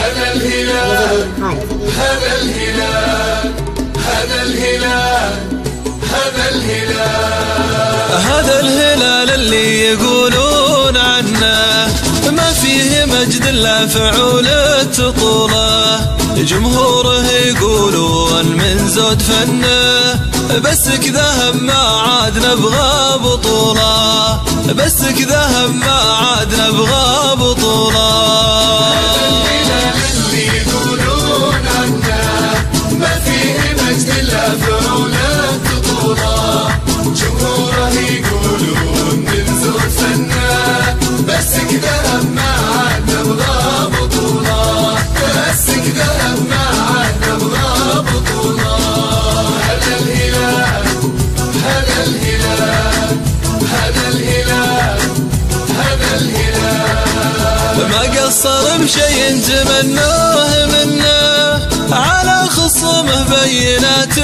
هذا الهلال هذا الهلال هذا الهلال هذا الهلال هذا الهلال اللي يقولون عنه ما فيه مجد إلا فعول الطولة. جمهوره يقولون من زود فنه بس كذا هم ما عاد نبغى بطولة، بس كذا هم ما عاد نبغى بطولة. هذا الهلال اللي يقولون عنه ما فيه مجد إلا فعول الطولة. جمهوره يقولون من زود فنه بس كذا هم ما عاد نبغى بطولة، بس كذا هم ما عاد نبغى بطولة. هذا الهلال هذا الهلال هذا الهلال هذا الهلال ما قصر بشيء تمنوه منه على خصومه بينات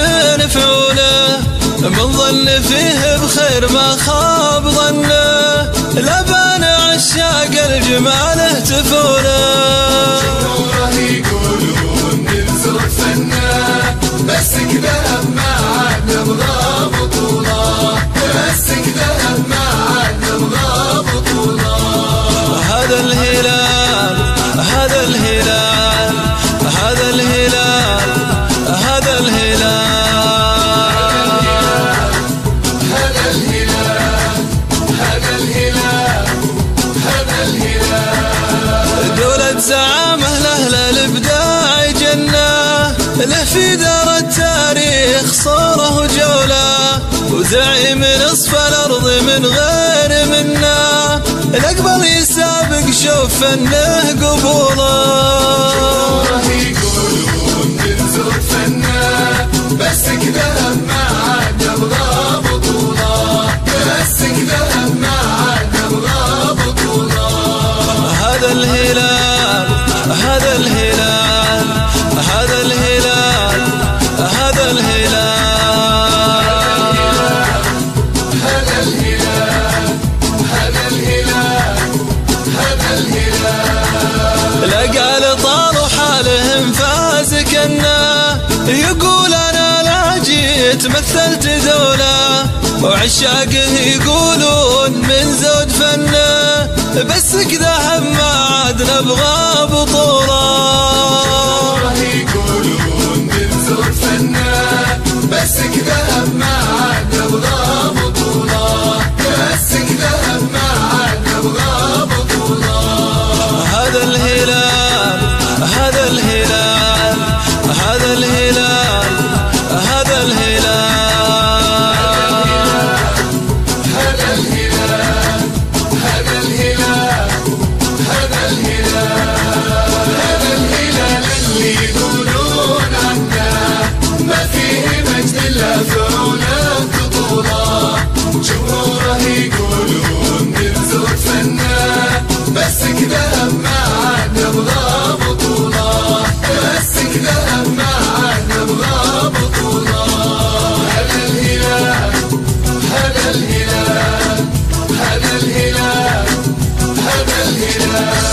فعوله. من ظن فيه بخير ما خاب ظنه لبان عشاق الجمال تفوله. جمهوره يقولون من زود فنه بس كذا ما عاد نبغى بطولة، بس كذا ما عاد نبغى بطولة. هذا الهلال هذا الهلال هذا الهلال هذا الهلال هذا الهلال هذا الهلال هذا الهلال دولة زعامه لأهل الإبداع جنة، له في دار التاريخ صوره وجولة، وزعيم نصف الأرض من غير منا الأقبل يسابق شوف فنه قبوله. جمهوره يقولون من زود فنه بس كذا ما عاد نبغى بطولة، بس كذا ما عاد نبغى بطولة. هذا الهلال هذا الهلال هذا الهلال هذا الهلال هذا الهلال هذا الهلال هذا الهلال لقى طال وحالهم فاز كنا يقول أنا لا جيت مثلت دولة، وعشاقه يقولون من زود فنه بس كذا هم ما عاد نبغى بطولة. يقولون من زود فنه بس كذا ما عاد نبغى بطولة، بس كذا ما عاد نبغى بطولة. هذا الهلال هذا الهلال هذا الهلال هذا الهلال هذا الهلال هذا الهلال هذا الهلال هذا الهلال اللي يقولون عنه ما فيه مجد إلا فعول الطولة. جمهوره يقولون من زود فنه بس كذا ما عاد نبغى بطولة، بس كذا ما عاد نبغى بطولة. هذا الهلال هذا الهلال هذا الهلال هذا الهلال